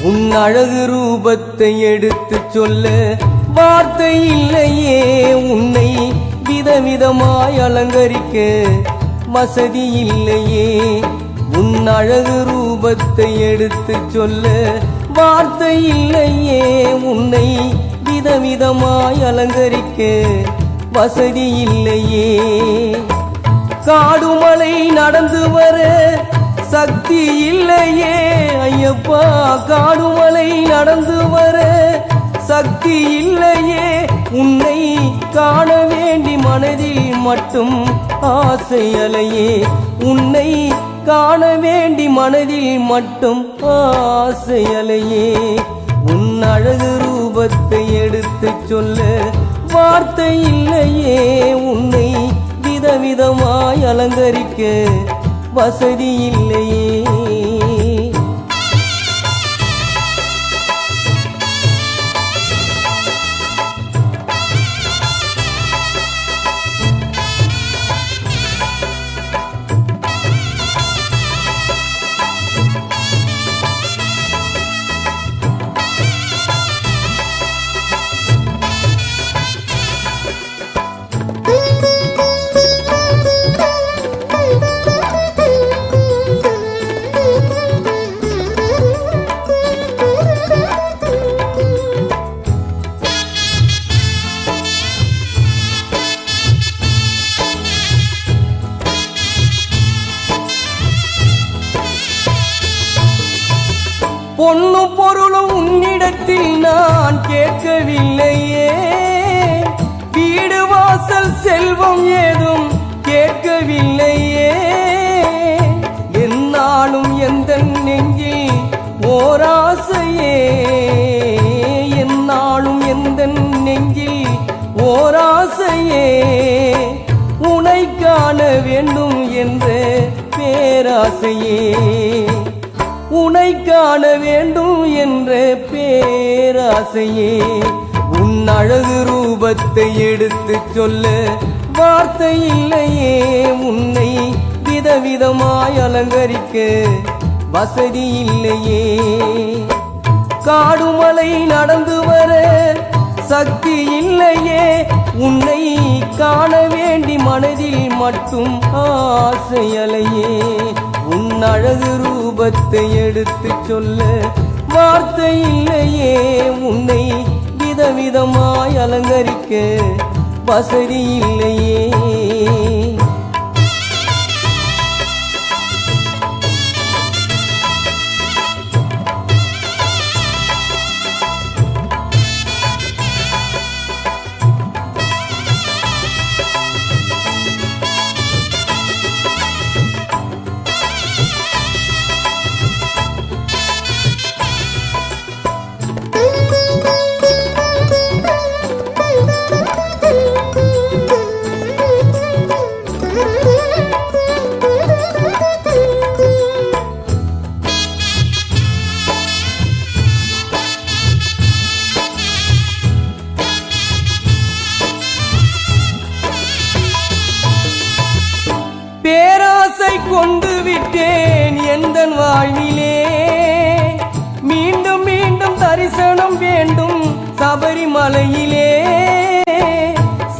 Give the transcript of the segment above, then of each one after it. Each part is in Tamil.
உன் அழகு ரூபத்தை எடுத்துச் சொல்ல வார்த்தை இல்லையே, உன்னை விதவிதமாய் அலங்கரிக்க வசதி இல்லையே. உன் அழகு ரூபத்தை எடுத்துச் சொல்ல வார்த்தை இல்லையே, உன்னை விதவிதமாய் அலங்கரிக்க வசதி இல்லையே. காடுமலை நடந்து வர சக்தி இல்லையே ஐயப்பா, காடுமலை நடந்து வர சக்தி இல்லையே. உன்னை காண வேண்டி மனதில் மட்டும் ஆசை அலையே, உன்னை காண வேண்டி மனதில் மட்டும் ஆசை அலையே. உன் அழகு ரூபத்தை எடுத்துச் சொல்ல வார்த்தை இல்லையே, உன்னை விதவிதமாய் அலங்கரிக்க வசதி இல்லையே. பொண்ணு பொருளும் உன்னிடத்தில் நான் கேட்கவில்லையே, வீடு வாசல் செல்வம் ஏதும் கேட்கவில்லையே. என்னாலும் எந்த நெஞ்சில் ஓராசையே, என்னாலும் எந்த நெஞ்சில் ஓராசையே. உனை காண வேண்டும் என்ற பேராசையே, உனை காண வேண்டும் என்ற பேராசையே. உன் அழகு ரூபத்தை எடுத்துச் சொல்ல வார்த்தை இல்லையே, உன்னை விதவிதமாய் அலங்கரிக்க வசதி இல்லையே. காடுமலை நடந்து வர சக்தி இல்லையே, உன்னை காண வேண்டி மனதில் மட்டும் ஆசை அலையே. உன் அழகு ரூபத்தை எடுத்துச் சொல்ல வார்த்தை இல்லையே, உன்னை விதவிதமாய் அலங்கரிக்க வசதி இல்லையே. பேராசை கொண்டு விட்டேன் எந்தன் வாழ்விலே, மீண்டும் மீண்டும் தரிசனம் வேண்டும் சபரிமலையிலே.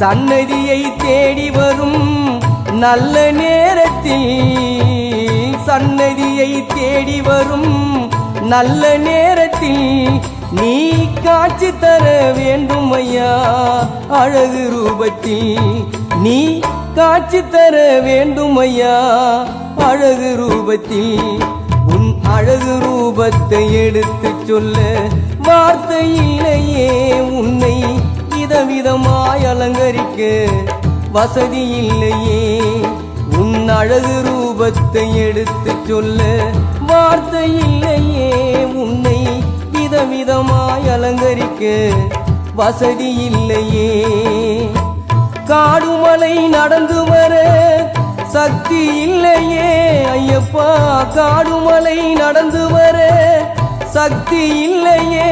சன்னதியை தேடி வரும் நல்ல நேரத்தில், சன்னதியை தேடி வரும் நல்ல நேரத்தில் நீ காட்சி தர வேண்டும் ஐயா. அழகு ரூபத்தில் நீ காட்சி தர வேண்டும் ஐயா. அழகு ரூபத்தில் உன் அழகு ரூபத்தை எடுத்துச் சொல்ல வார்த்தை இல்லையே, உன்னை விதவிதமாய் அலங்கரிக்க வசதி இல்லையே. உன் அழகு ரூபத்தை எடுத்து சொல்ல வார்த்தை இல்லையே. உன்னை விதவிதமாய் அலங்கரிக்க வசதி இல்லையே. காடுமலை நடந்து வர சக்தி இல்லையே ஐயப்பா. காடுமலை நடந்து வர சக்தி இல்லையே.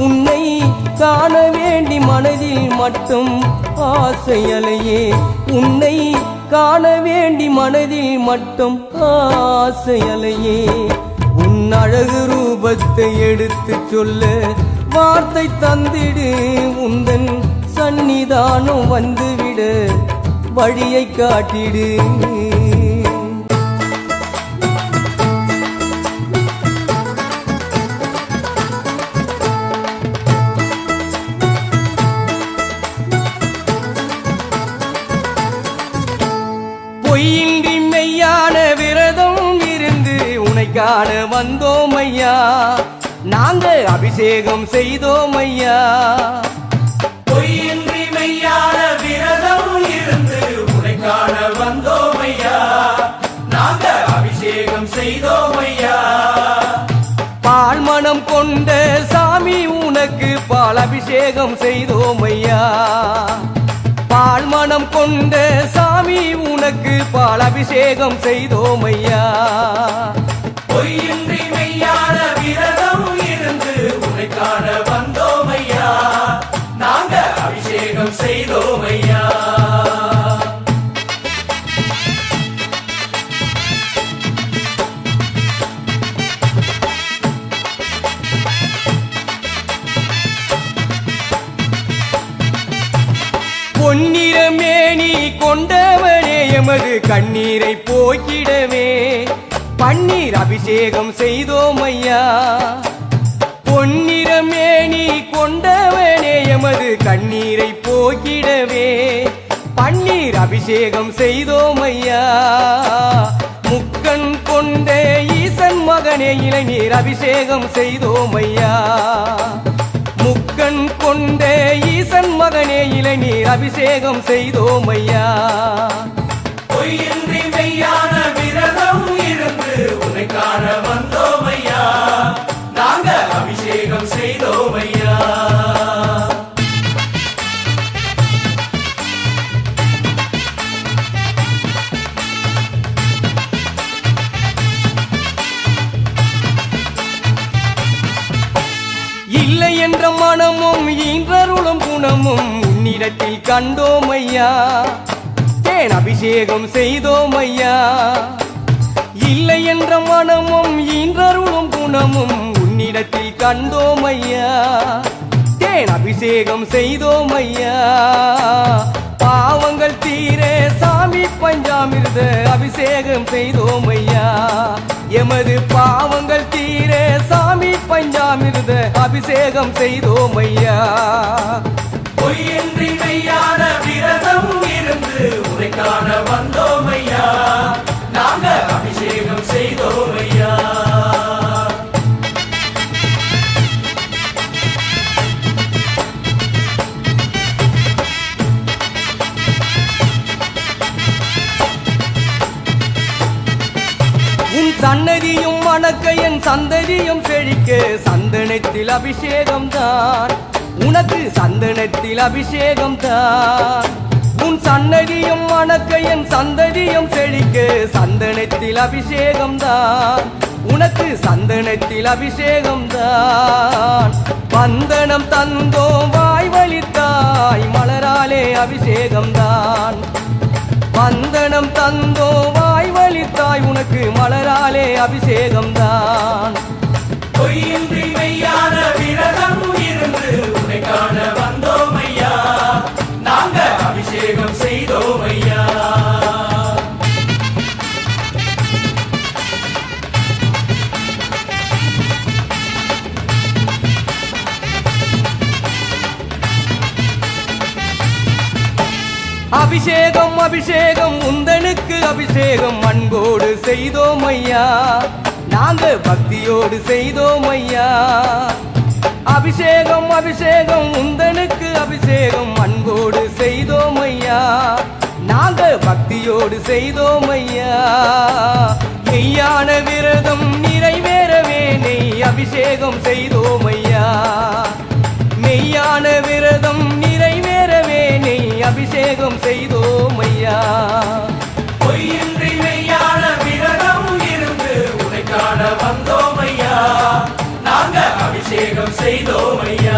உன்னை காண வேண்டி மனதில் மட்டும் ஆசை அலையே. உன்னை காண வேண்டி மனதில் மட்டும் ஆசை அலையே. உன் அழகு ரூபத்தை எடுத்து சொல்ல வார்த்தை தந்திடு. உந்தன் சந்நிதானம் வந்துவிட வழியை காட்டிடு. பொய்யின்றி மெய்யான விரதம் இருந்து உன்னை காண வந்தோம் ஐயா. நாங்க அபிஷேகம் செய்தோம் ஐயா. பொய்யின்றி மெய்யான விரதம் இருந்து உன்னை காண வந்தோம் ஐயா. நாங்க அபிஷேகம் செய்தோம் ஐயா. பால் மனம் கொண்ட சாமி உனக்கு பால் அபிஷேகம் செய்தோம் ஐயா. பால் மனம் கொண்ட சாமி உனக்கு பால் அபிஷேகம் செய்தோம் ஐயா. பொய்யின்றி மெய்யான விரதம் இருந்து உன்னை காண வந்தோம் ஐயா. நாங்க அபிஷேகம் செய்தோம் ஐயா. பொன்னிறமேனி கொண்டவனே எமது கண்ணீரை போக்கிடவே பன்னீர் அபிஷேகம் செய்தோம் ஐயா. பொன்னிறமேனி கொண்டவனே எமது கண்ணீரை போக்கிடவே பன்னீர் அபிஷேகம் செய்தோம் ஐயா. முக்கண் கொண்ட ஈசன் மகனே இளநீர் அபிஷேகம் செய்தோம் ஐயா. முக்கண் கொண்ட ஈசன் மகனே இளநீர் அபிஷேகம் செய்தோம் ஐயா. பொய்யின்றி மெய்யான விரதம் இருந்து உன்னை காண வந்தோம் ஐயா. நாங்க அபிஷேகம் செய்தோம் ஐயா. இல்லை என்ற மனமும் ஈன்றருளும் குணமும் உன்னிடத்தில் கண்டோம் ஐயா. தேன் அபிஷேகம் செய்தோம் ஐயா. இல்லை என்ற மனமும் ஈன்றருளும் குணமும் உன்னிடத்தில் கண்டோம் ஐயா. தேன் அபிஷேகம் செய்தோம் ஐயா. பாவங்கள் தீர சாமி பஞ்சாமிர்த அபிஷேகம் செய்தோம் ஐயா. எமது பாவங்கள் தீர சாமி பஞ்சாமிர்த அபிஷேகம் செய்தோம் ஐயா. பொய்யின்றி மெய்யான விரதம் இருந்து உன்னை காண வந்தோம் ஐயா. நாங்க அபிஷேகம் செய்தோம் ஐயா. உன் சன்னதியும் மணக்க என் சந்ததியும் செழிக்க சந்தனத்தில் அபிஷேகம் தான். உனக்கு சந்தனத்தில் அபிஷேகம் தான். உன் சன்னதியும் மணக்க என் சந்ததியும் செழிக்க சந்தனத்தில் அபிஷேகம் தான். உனக்கு சந்தனத்தில் அபிஷேகம் தான். வந்தனம் தந்தோம் வாய் வலித்தாய் மலராலே அபிஷேகம் தான். வந்தனம் தந்தோ வாய் வலித்தாய் உனக்கு மலராலே அபிஷேகம் தான். பொய்யின்றி மெய்யான விரதம் இருந்து உன்னை காண வந்தோம் ஐயா. நாங்க அபிஷேகம் செய்தோம் ஐயா. அபிஷேகம் அபிஷேகம் உந்தனுக்கு அபிஷேகம் அன்போடு செய்தோம் ஐயா. நாங்க பக்தியோடு செய்தோம் ஐயா. அபிஷேகம் அபிஷேகம் உந்தனுக்கு அபிஷேகம் அன்போடு செய்தோம் ஐயா. நாங்க பக்தியோடு செய்தோம் ஐயா மெய்யான விரதம் நிறைவேறவே நெய் அபிஷேகம் செய்தோம் ஐயா மெய்யான விரதம் நிறைவேறவே நெய் அபிஷேகம் செய்தோம் ஐயா பொய்யின்றி மெய்யான விரதம் இருந்து உன்னை காண வந்தோம் ஐயா நாங்க அபிஷேகம் செய்தோம் ஐயா